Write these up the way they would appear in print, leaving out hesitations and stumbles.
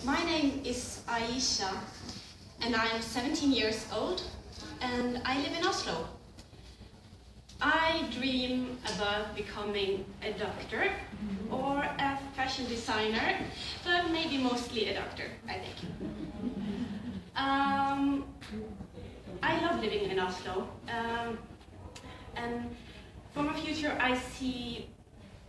My name is Aisha, and I am 17 years old, and I live in Oslo. I dream about becoming a doctor or a fashion designer, but maybe mostly a doctor, I think. I love living in Oslo, and for my future I see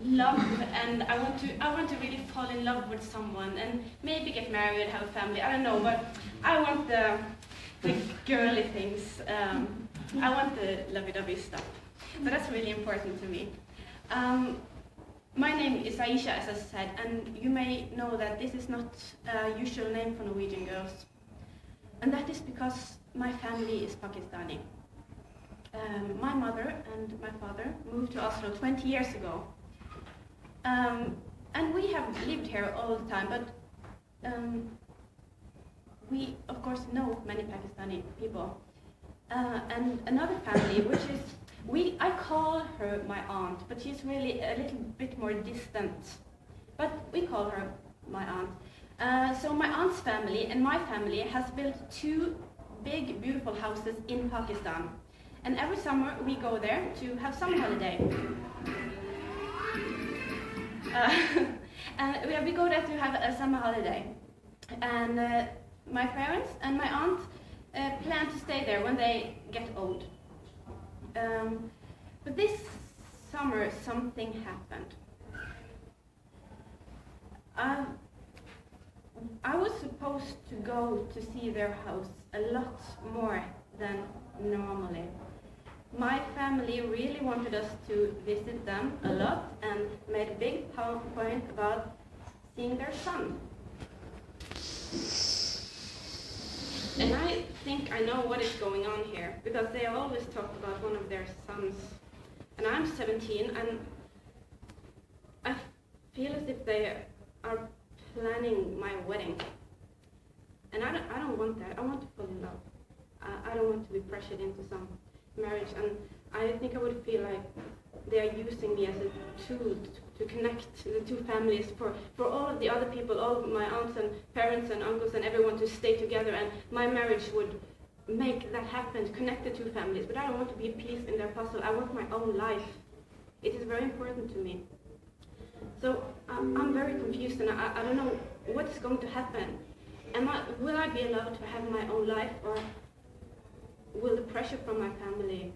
love, and I want to really fall in love with someone and maybe get married, have a family. I don't know, but I want the girly things. I want the lovey-dovey stuff. But that's really important to me. My name is Aisha, as I said, and you may know that this is not a usual name for Norwegian girls. And that is because my family is Pakistani. My mother and my father moved to Oslo 20 years ago. And we have lived here all the time, but we of course know many Pakistani people. And another family, which is, I call her my aunt, but she's really a little bit more distant. But we call her my aunt. So my aunt's family and my family has built 2 big, beautiful houses in Pakistan. And every summer we go there to have summer holiday. And we go there to have a summer holiday. And my parents and my aunt plan to stay there when they get old. But this summer something happened. I was supposed to go to see their house a lot more than normally. My family really wanted us to visit them a lot and made a big point about seeing their son. And I think I know what is going on here, because they always talk about one of their sons. And I'm 17, and I feel as if they are planning my wedding. And I don't want that. I want to fall in love. I don't want to be pressured into some marriage, and I think I would feel like they are using me as a tool to connect the 2 families, for all of the other people, all of my aunts and parents and uncles and everyone to stay together, and my marriage would make that happen, to connect the 2 families. But I don't want to be a piece in their puzzle. I want my own life. It is very important to me. So I'm very confused, and I don't know what's going to happen. Will I be allowed to have my own life, or will the pressure from my family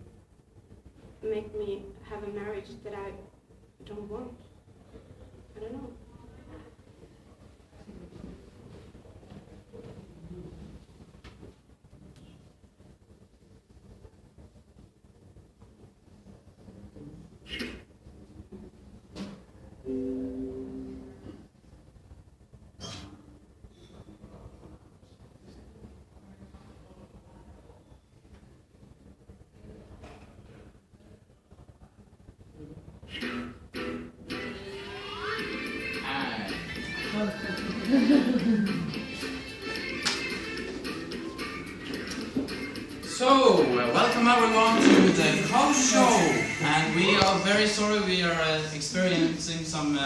make me have a marriage that I don't want? I don't know. So, welcome everyone to the COL show, and we are very sorry we are experiencing some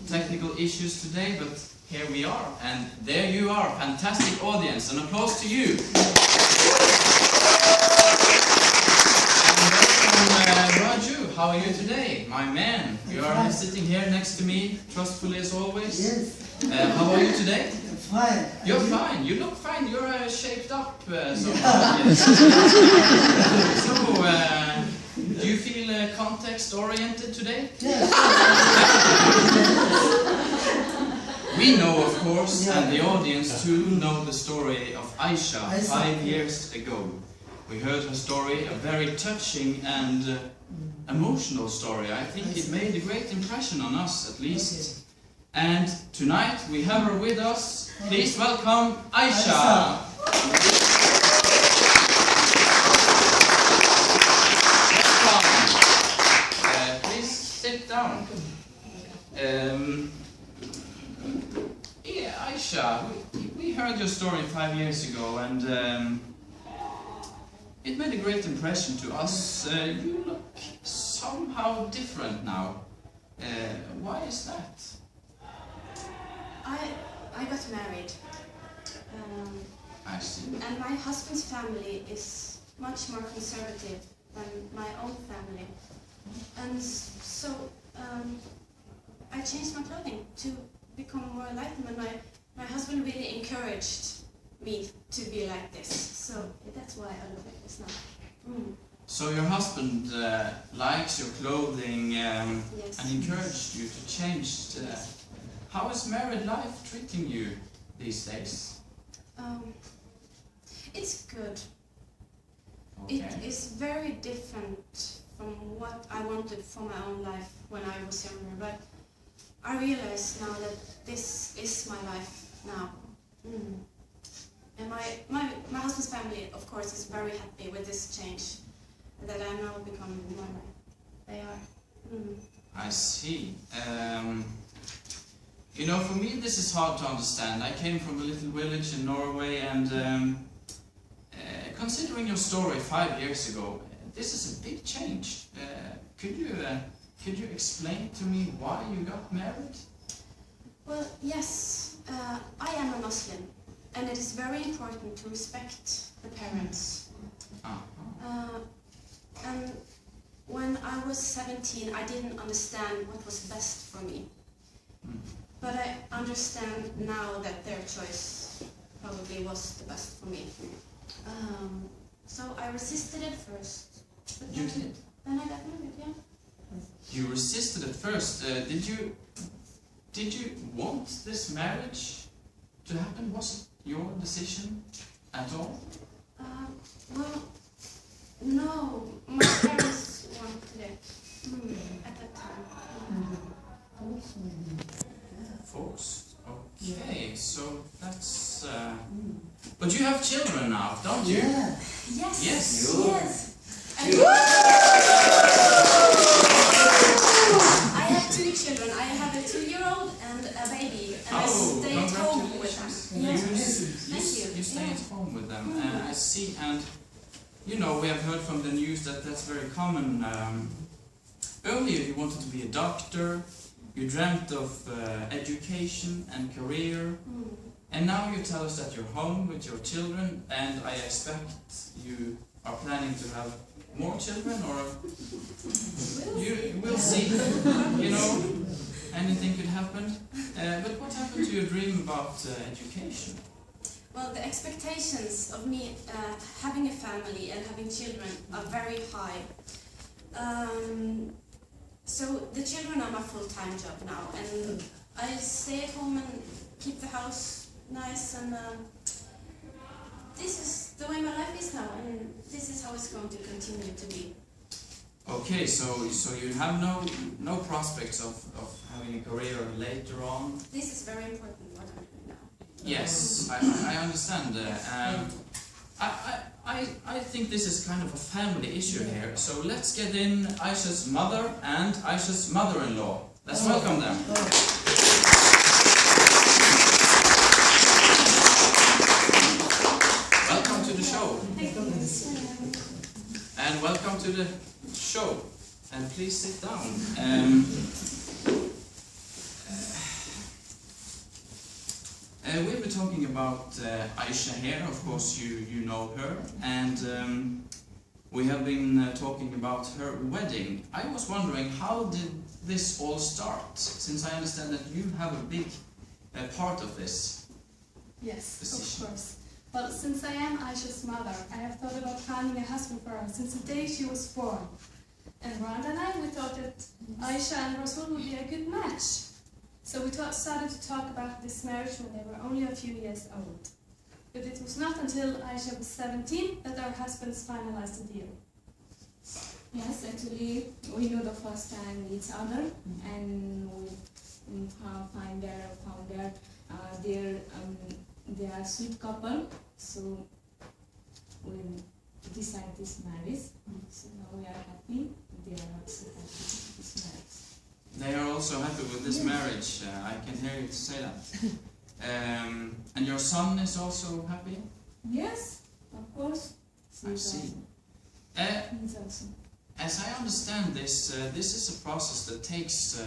technical issues today, but here we are, and there you are, fantastic audience, an applause to you. And Raju, how are you today, my man? You are sitting here next to me, trustfully as always. Yes. How are you today? Fine. You're fine. You look fine. You're shaped up somehow. Yes. So, do you feel context-oriented today? Yes. We know, of course, and the audience too know the story of Aisha 5 years ago. We heard her story, a very touching and emotional story. I think it made a great impression on us, at least. And tonight we have her with us. Please welcome Aisha. Welcome. Please sit down. Yeah, Aisha, we heard your story 5 years ago, and it made a great impression to us. You look somehow different now. Why is that? I got married. I see. And my husband's family is much more conservative than my own family. And so I changed my clothing to become more like them. And my husband really encouraged me to be like this. So that's why I look like this now. So your husband likes your clothing Yes. and encouraged you to change. How is married life treating you these days? It's good. Okay. It is very different from what I wanted for my own life when I was younger, but I realize now that this is my life now. And my husband's family, of course, is very happy with this change, that I now become more like they are. I see. You know, for me this is hard to understand. I came from a little village in Norway, and considering your story 5 years ago, this is a big change. Could you explain to me why you got married? Well, yes, I am a Muslim, and it is very important to respect the parents. And when I was 17, I didn't understand what was best for me. But I understand now that their choice probably was the best for me. So I resisted at first. But You did? Then I got married, yeah. You resisted at first. Did you want this marriage to happen? Was it your decision at all? Well, no. My parents wanted it at that time. Forced. Okay, so that's. But you have children now, don't you? Yeah. Yes. Yes. Yes. And I have 2 children. I have a 2-year-old and a baby, and I stay at home with them. You stay at home with them. I see, and you know, we have heard from the news that that's very common. Earlier you wanted to be a doctor, you dreamt of education and career, and now you tell us that you're home with your children, and I expect you are planning to have more children, or we'll see. You know, anything could happen. But what happened to your dream about education? Well, the expectations of me having a family and having children are very high. So the children are my full-time job now, and I stay at home and keep the house nice, and this is the way my life is now, and this is how it's going to continue to be. Okay, so you have no prospects of having a career later on? This is very important what I'm doing now. Yes, I understand. I think this is kind of a family issue here. So let's get in Aisha's mother and Aisha's mother-in-law. Let's welcome them. Welcome to the show. And welcome to the show. And please sit down. We've been talking about Aisha here. Of course, you know her, and we have been talking about her wedding. I was wondering, how did this all start? Since I understand that you have a big part of this. Yes, decision. of course. Well, since I am Aisha's mother, I have thought about finding a husband for her since the day she was born. And Rhonda and I, we thought that Aisha and Rasul would be a good match. So we started to talk about this marriage when they were only a few years old. But it was not until Aisha was 17 that our husbands finalized the deal. Yes, actually, we know the first time each other, and we found that they are a sweet couple. So we decided this marriage. So now we are happy. They are also happy with this marriage. They are also happy with this marriage. I can hear you say that. And your son is also happy? Yes, of course. I see. He's also. As I understand this, this is a process that takes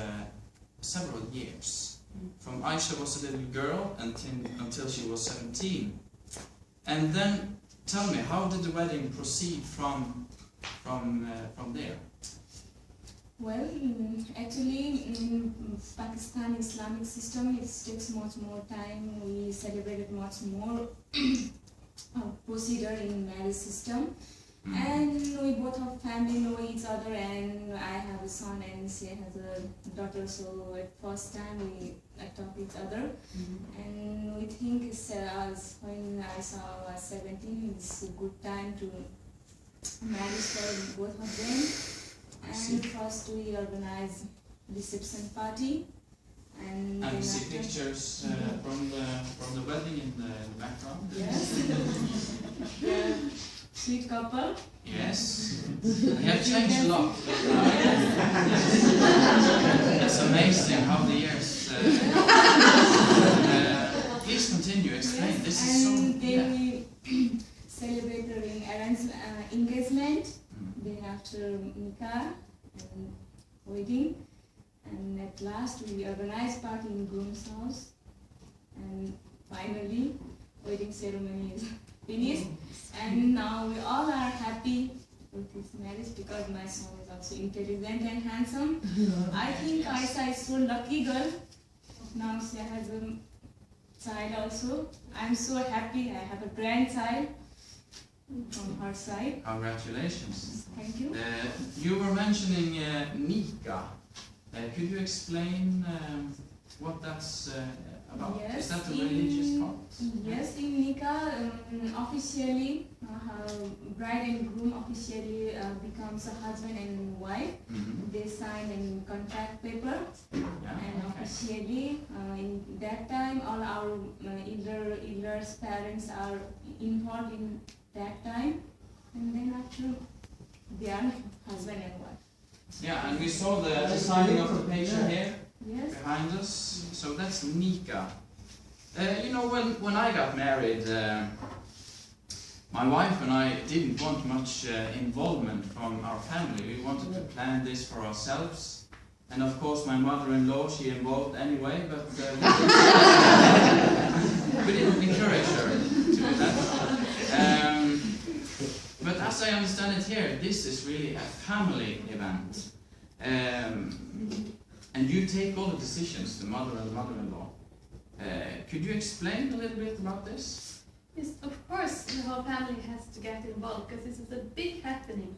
several years. from Aisha was a little girl until she was 17. And then, tell me, how did the wedding proceed from there? Well, actually, in Pakistani Islamic system, it takes much more time. We celebrated much more procedure in marriage system. And we both have family know each other, and I have a son and she has a daughter, so at first time we talk each other. And we think it's, when I saw I was 17, it's a good time to marry for both of them. And first we organize reception party. And we see pictures from the wedding in the background. Yes. The sweet couple. Yes. They have changed a lot. It's amazing how the years. Please continue. Explain. This is so. And then we celebrate arranged engagement. Then after nikah and wedding. And at last we organize party in groom's house, and finally wedding ceremony is finished. And now we all are happy with this marriage because my son is also intelligent and handsome. I think Aisha is so lucky girl. Now she has a child also. I'm so happy I have a grandchild from her side. Congratulations. Thank you. You were mentioning nikah. Could you explain what that's about? Yes, Is that the religious part? Yes, in nikah, officially, bride and groom officially becomes a husband and wife. They sign a contract paper, and officially, in that time, all our elders, parents are involved in that time, and then after, they are husband and wife. Yeah, and we saw the signing of the paper here behind us. So that's nikah. You know, when I got married, my wife and I didn't want much involvement from our family. We wanted to plan this for ourselves. And of course, my mother-in-law, she involved anyway, but we didn't encourage her to do that. But as I understand it here, this is really a family event. And you take all the decisions, the mother and mother-in-law. Could you explain a little bit about this? Yes, of course, the whole family has to get involved because this is a big happening.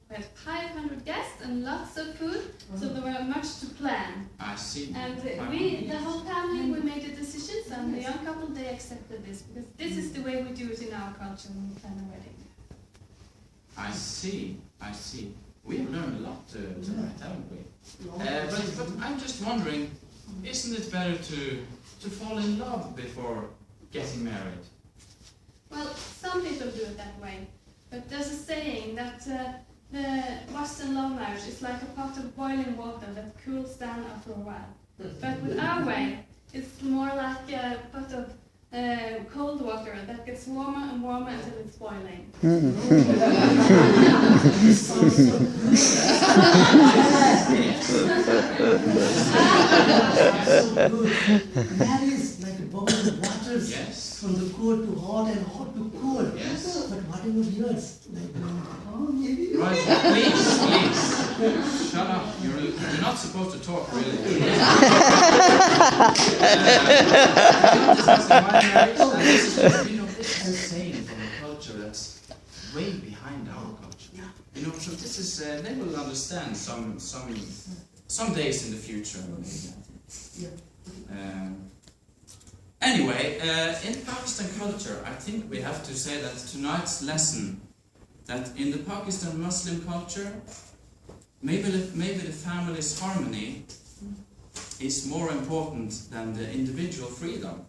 We had 500 guests and lots of food, so there were much to plan. I see. And the whole family, we made the decisions, and the young couple, they accepted this because this is the way we do it in our culture when we plan a wedding. I see, I see. We have learned a lot tonight, haven't we? But I'm just wondering, isn't it better to fall in love before getting married? Well, some people do it that way, but there's a saying that the Western love marriage is like a pot of boiling water that cools down after a while. But with our way, it's more like a pot of cold water that gets warmer and warmer until it's boiling. Marriage like a bubble of water from the cold to hot and hot to cold. Yes. But whatever yours, like maybe. Right, please, shut up. You're not supposed to talk, really. This is a saying from a culture that's way behind our culture. You know, so this is they will understand some days in the future. Anyway, in Pakistan culture, I think we have to say that tonight's lesson, that in the Pakistan Muslim culture, maybe the family's harmony is more important than the individual freedom.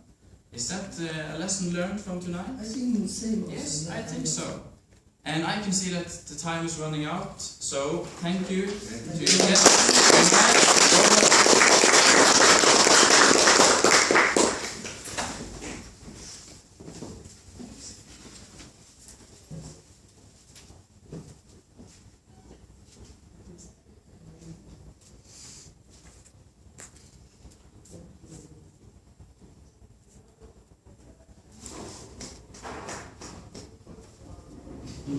Is that a lesson learned from tonight? I think the same. Yes, I think so. And I can see that the time is running out, so thank you to you guests. And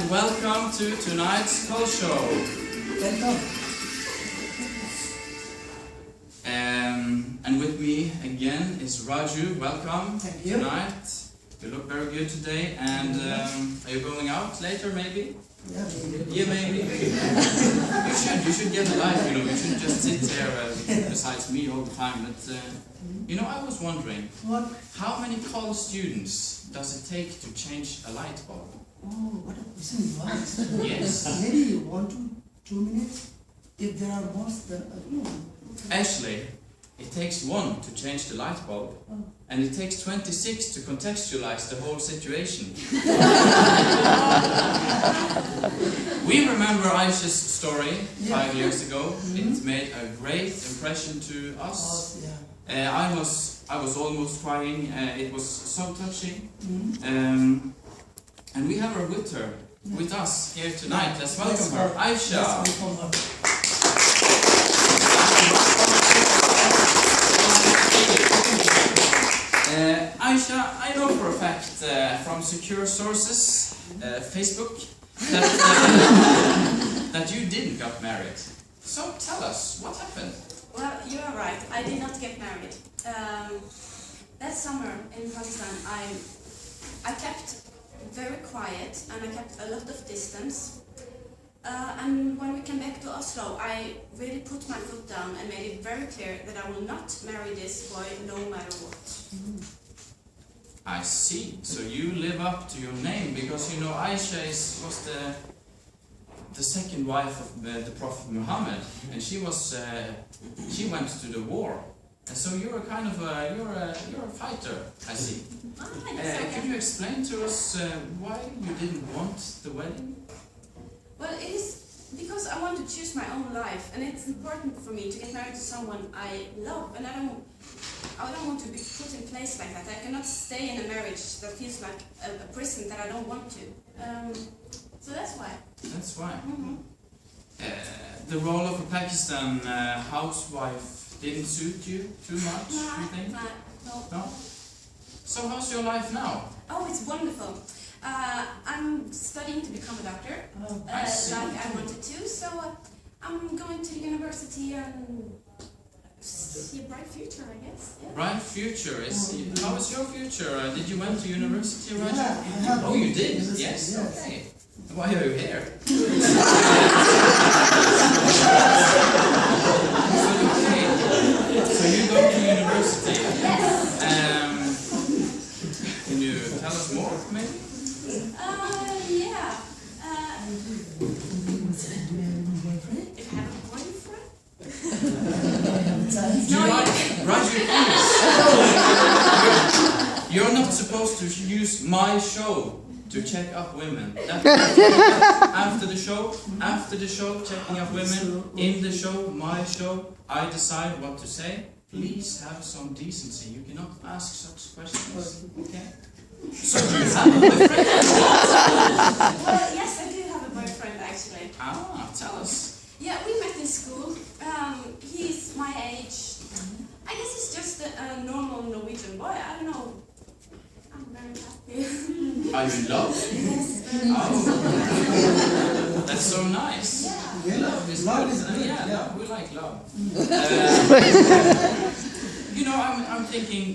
welcome to tonight's COL show. Welcome. And with me again is Raju. Welcome Thank you. tonight. You look very good today. And are you going out later, maybe? Yeah, maybe. Yeah, maybe. You should get a life. You shouldn't just sit there besides me all the time. But I was wondering, What? how many COL students does it take to change a light bulb? Oh, what a question you asked. Yes. Maybe 1 to 2 minutes. If there are more, then Actually, it takes 1 to change the light bulb, and it takes 26 to contextualize the whole situation. We remember Aisha's story 5 years ago. It made a great impression to us. I was almost crying. It was so touching. And we have her with us here tonight. Let's welcome her, Aisha. Yes, welcome her. Aisha, I know for a fact from secure sources, Facebook, that you didn't get married. So tell us, what happened? Well, you are right. I did not get married. That summer in Pakistan, I kept very quiet and I kept a lot of distance. And when we came back to Oslo, I really put my foot down and made it very clear that I will not marry this boy no matter what. I see. So you live up to your name, because Aisha was the second wife of the Prophet Muhammad, and she went to the war. And so you're a kind of you're a fighter, I see. Could you explain to us why you didn't want the wedding? Well, it is because I want to choose my own life, and it's important for me to get married to someone I love, and I don't want to be put in place like that. I cannot stay in a marriage that feels like a prison that I don't want to. So that's why. That's why. The role of a Pakistan housewife didn't suit you too much, you think? No? So how's your life now? Oh, it's wonderful. I'm studying to become a doctor, like I wanted to, so I'm going to university and see a bright future, I guess. Yeah. Bright future. How is your future? Did you went to university, Raju? Yeah, I have. Oh, you did? Yes? Yes. Okay. Why are you here? So you go to university. Yes. Can you tell us more, maybe? Yeah. If I have a boyfriend? Raju, please. You're not supposed to use my show to check up women. After the show, checking up women. In the show, my show, I decide what to say. Please have some decency. You cannot ask such questions. Okay? So do you have a boyfriend? Well, yes, I do have a boyfriend actually. Tell us. Yeah, we met in school. He's my age. I guess he's just a normal Norwegian boy. I don't know. I'm very happy. Are you in love? Yes. Oh. That's so nice. Yeah. Love is good. Yeah, we like love. I'm thinking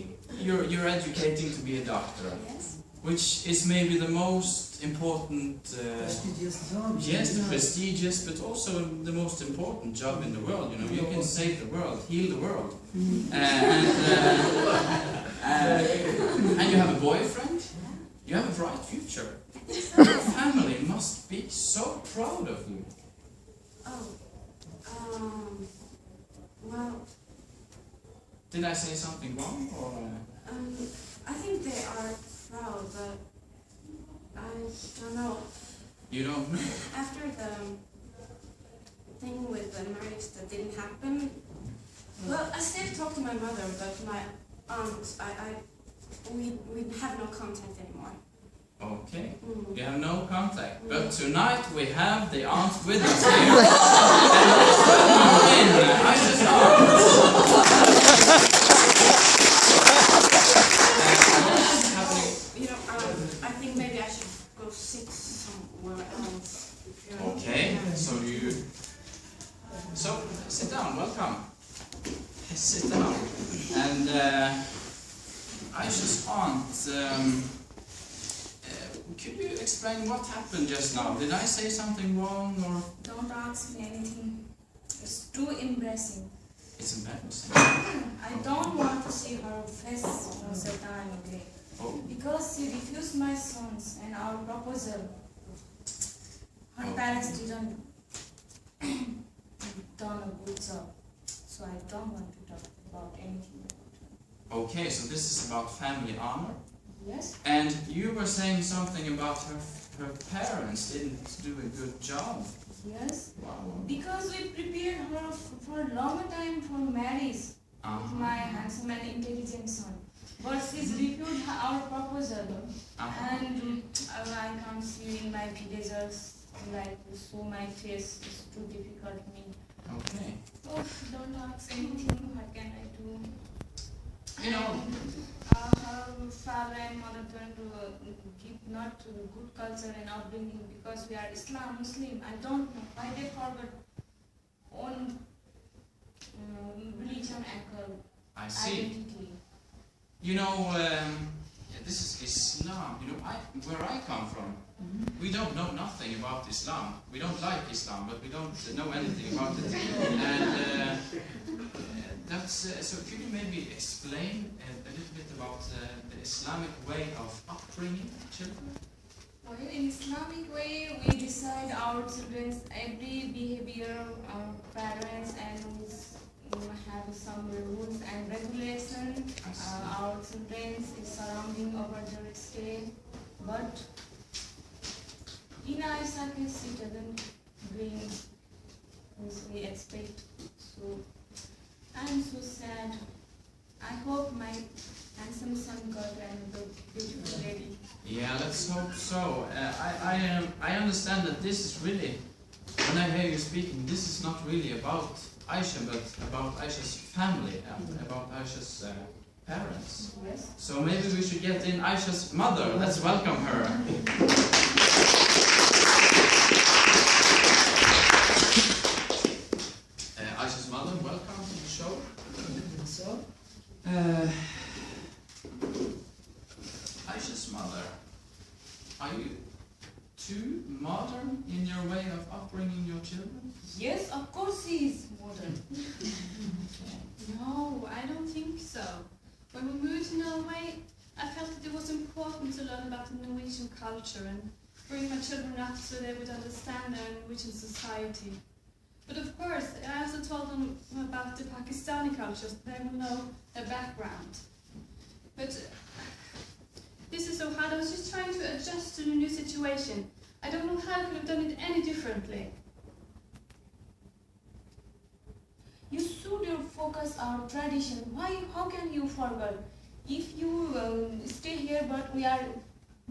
you're educating to be a doctor. Yes. Which is maybe the most important, Prestigious job. yes, the prestigious, but also the most important job in the world. You can save the world, heal the world, and you have a boyfriend. You have a bright future. Your family must be so proud of you. Well. Did I say something wrong, or? I think they are proud, but I don't know. You don't know? After the thing with the marriage that didn't happen, well, I still talk to my mother, but my aunt, we have no contact anymore. Okay. Mm. You have no contact. But tonight we have the aunt with us here. And let's welcome in Aisha's aunt. What's happening? You know, I think maybe I should go sit somewhere else. Okay, so sit down, welcome. Sit down. And Aisha's aunt, could you explain what happened just now? Did I say something wrong or? Don't ask me anything. It's too embarrassing. It's embarrassing. I don't want to see her face most of the time, okay? Oh. Because she refused my sons and our proposal. Her parents didn't done a good job. So I don't want to talk about anything about her. Okay, so this is about family honor. Yes? And you were saying something about her parents didn't do a good job. Yes? Wow. Because we prepared her for a long time for marriage with my handsome and intelligent son. But she's refused our proposal. And I can't see in my villagers like so my face is too difficult for me. Okay. Oh, don't ask anything. What can I do? You know. Her father and mother turned to give not to the good culture and upbringing because we are Muslim. I don't know why they forgot own religion and I see. identity. You know, this is Islam. You know, where I come from, we don't know nothing about Islam. We don't like Islam, but we don't know anything about it. And that's so. Could you maybe explain a little bit about the Islamic way of upbringing children? Well, in Islamic way, we decide our children's every behavior, our parents, and we have some rules and regulations. Our children's surrounding over their stay, but in Aisha case, she doesn't bring as we expect. So I'm so sad. I hope my handsome son got another beautiful lady. Yeah, let's hope so. I understand that this is really, when I hear you speaking, this is not really about Aisha, but about Aisha's family and about Aisha's parents. Yes. So maybe we should get in Aisha's mother. Let's welcome her. Aisha's mother, welcome to the show. So? Aisha's mother, are you too modern in your way of upbringing your children? Yes, of course she is modern. No, I don't think so. When we moved to Norway, I felt that it was important to learn about the Norwegian culture and bring my children up so they would understand their Norwegian society. But of course, I also told them about the Pakistani culture so they will know their background. But this is so hard. I was just trying to adjust to the new situation. I don't know how I could have done it any differently. You should focus our tradition. Why? How can you forget? If you stay here, but we are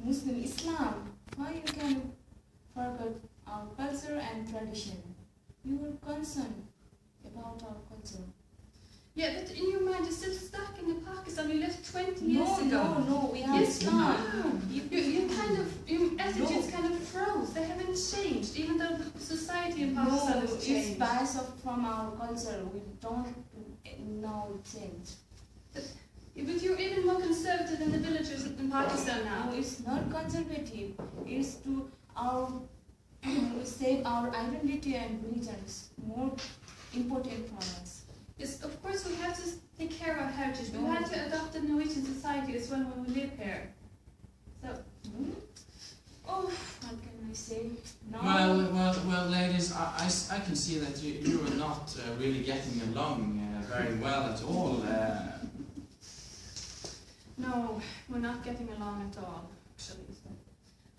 Muslim Islam, why you can forget our culture and tradition? You were concerned about our culture. Yeah, but in your mind, you're still stuck in the Pakistan you left 20 years ago. No, we are Yes, Islam. Your attitudes kind of froze. They haven't changed, even though the society in Pakistan No, has it's changed. bias from our culture. We don't know change. But you're even more conservative than the villagers in Pakistan now. No, it's not conservative. It's to save our identity and religion. It's more important for us. Yes, of course we have to take care of our heritage. We have to adopt the Norwegian society as well when we live here. So, Oh, what can I say? No. Well, ladies, I can see that you are not really getting along very well at all. no, we're not getting along at all, actually. So,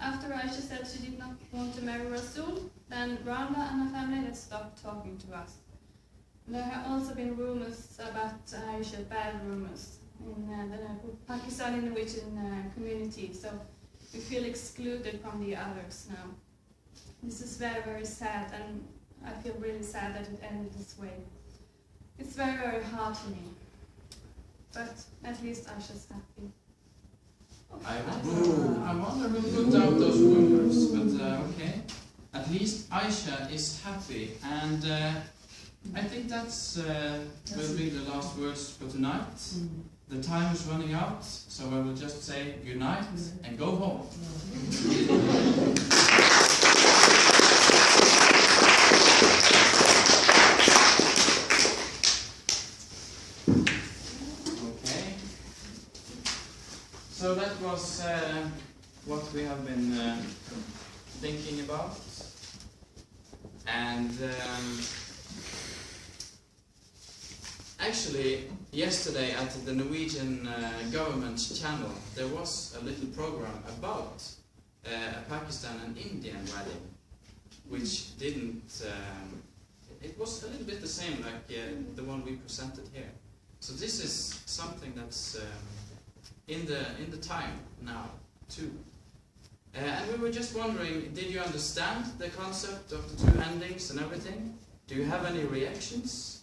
after Aisha said she did not want to marry Rasul, then Randa and her family had stopped talking to us. There have also been rumors about Aisha, bad rumors, in the Pakistani Norwegian community. So we feel excluded from the others now. This is very, very sad, and I feel really sad that it ended this way. It's very, very hard for me, but at least Aisha's happy. I wonder who put out those rumors, but okay. At least Aisha is happy, and I think that's will be the last words for tonight. The time is running out, so I will just say good night and go home. Okay. So that was what we have been thinking about, and actually yesterday at the Norwegian government channel there was a little program about a Pakistan and Indian wedding, which didn't. It was a little bit the same like the one we presented here. So this is something that's in the time now too. And we were just wondering, did you understand the concept of the two endings and everything? Do you have any reactions?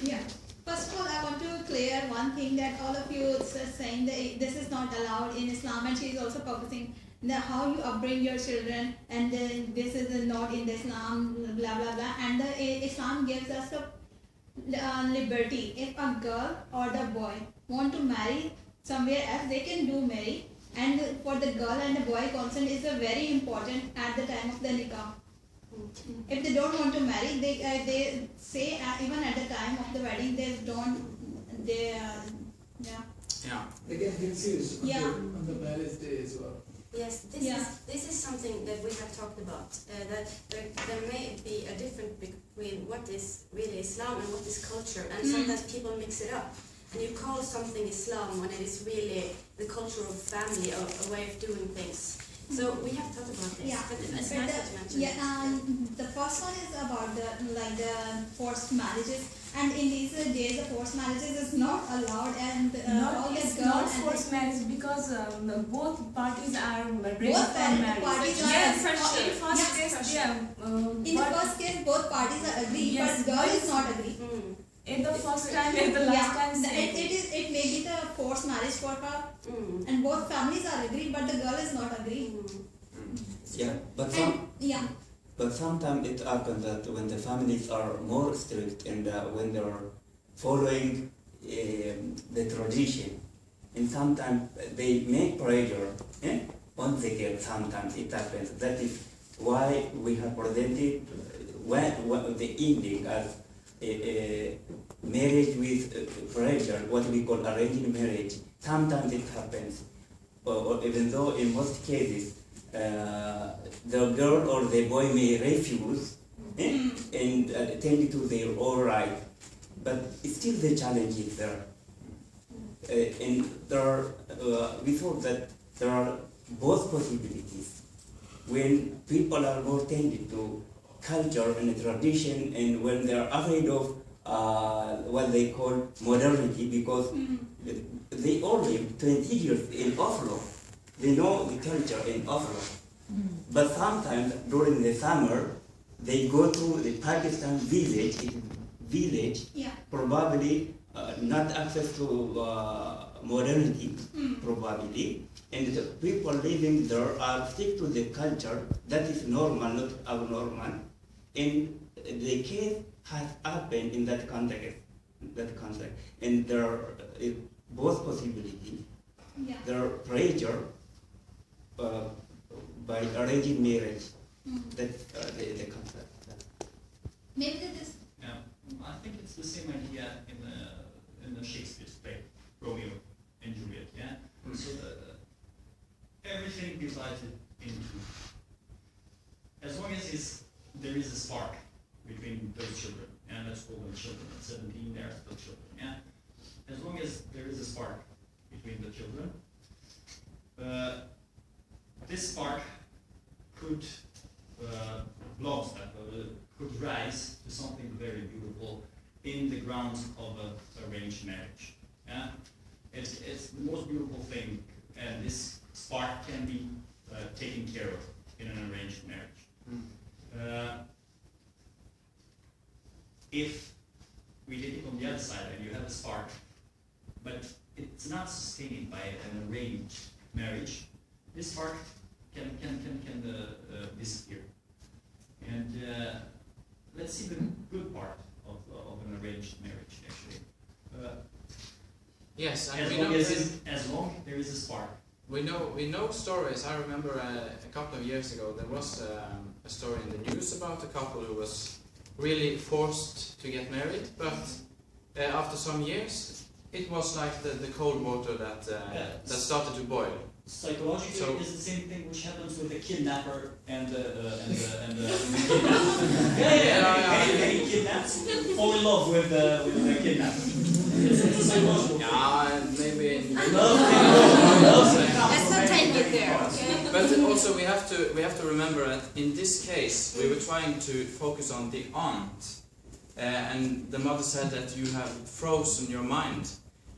Yeah. First of all, I want to clear one thing that all of you are saying that this is not allowed in Islam, and she is also focusing on how you upbring your children, and this is not in the Islam, blah blah blah. And the Islam gives us the liberty. If a girl or the boy want to marry somewhere else, they can do marry. And for the girl and the boy, consent is very important at the time of the nikah. If they don't want to marry, they say even at the time of the wedding they They get confused on the marriage day as well. Yes, this is something that we have talked about. That there may be a difference between what is really Islam and what is culture, and sometimes people mix it up. And you call something Islam when it is really the culture of family, or a way of doing things. So we have thought about this. Yeah, but it's nice that you mentioned it. the first one is about the forced marriages, and in these days the forced marriages is not allowed, and all the It's girls not and forced marriage because both parties are ready Both for marriage. parties are- Yes, Pressure. in first Yeah, case, in the first case both parties are agree, Yes, but girl is not agree. in the first time and the last time. It may be the forced marriage for her, and both families are agree, but the girl is not agree. Yeah, but but sometimes it happens that when the families are more strict and when they are following the tradition, and sometimes they make pressure on the girl. Sometimes it happens. That is why we have presented the ending as marriage with pressure, what we call arranged marriage. Sometimes it happens, or even though in most cases the girl or the boy may refuse and tend to their own right, but still the challenge is there. And there are, we thought that there are both possibilities. When people are more tended to culture and tradition, and when they are afraid of what they call modernity, because they all live 20 years in Oslo. They know the culture in Oslo. But sometimes during the summer, they go to the Pakistan village, probably not access to modernity, probably, and the people living there are stick to the culture that is normal, not abnormal, and the case has happened in that context, and there are both possibilities. There are pressure by arranging marriage. That's the concept. Maybe this. Yeah, I think it's the same idea in the Shakespeare's play, Romeo and Juliet. Yeah, so everything divided into. As long as there is a spark between those children, and let's call them children. At 17, they're still children. Yeah, as long as there is a spark between the children, this spark could blossom, could rise to something very beautiful in the grounds of an arranged marriage. Yeah? It's the most beautiful thing, and this spark can be taken care of in an arranged marriage. If we take it on the other side and you have a spark, but it's not sustained by an arranged marriage, this spark can disappear. And let's see the good part of an arranged marriage, actually. Yes, and as long as there is a spark. We know stories. I remember a couple of years ago there was a story in the news about a couple who was really forced to get married, but after some years it was like the cold water that started to boil. Psychologically, it's the same thing which happens with the kidnapper and the They kidnapped, fall in love with the kidnapper. It's psychological. Yeah, maybe. Let's not take it there, okay? But also we have to remember that in this case we were trying to focus on the aunt, and the mother said that you have frozen your mind,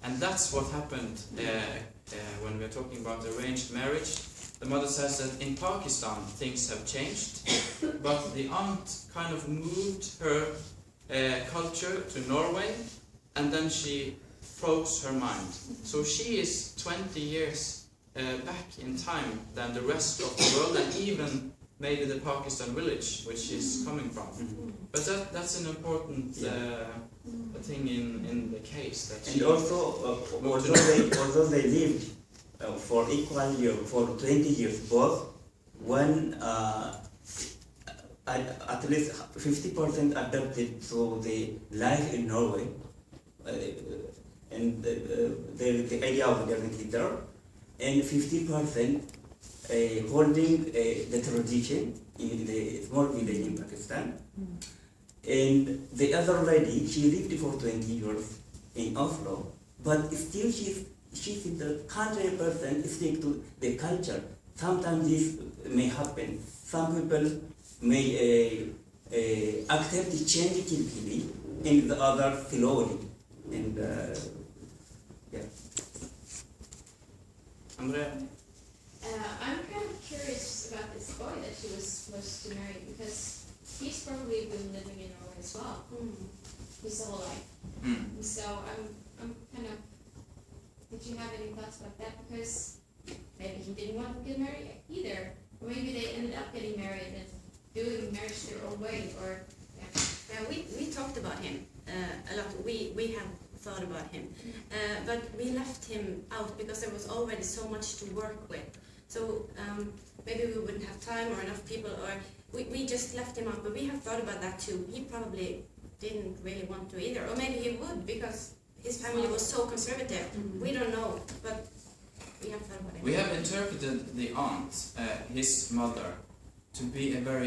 and that's what happened when we're talking about arranged marriage. The mother says that in Pakistan things have changed, but the aunt kind of moved her culture to Norway, and then she froze her mind. So she is 20 years back in time than the rest of the world, and even maybe the Pakistan village which she's coming from. But that's an important thing in the case. That and also, although they lived for equal year, for 20 years, both, one at least 50% adapted to the life in Norway, and the idea of getting there, and 50% holding the tradition in the small village in Pakistan. And the other lady, she lived for 20 years in Oslo, but still she's in the 100% stick to the culture. Sometimes this may happen. Some people may accept the change quickly, and the others slowly. And yeah. Andrea? I'm kind of curious about this boy that she was supposed to marry, because he's probably been living in Norway as well his whole life. So I'm kind of, did you have any thoughts about that? Because maybe he didn't want to get married either, or maybe they ended up getting married and doing marriage their own way, or we talked about him a lot. We have thought about him, but we left him out because there was already so much to work with. So maybe we wouldn't have time or enough people, or we just left him out. But we have thought about that too. He probably didn't really want to either, or maybe he would because his family was so conservative. We don't know, but we have thought about it. We have interpreted the aunt, his mother, to be a very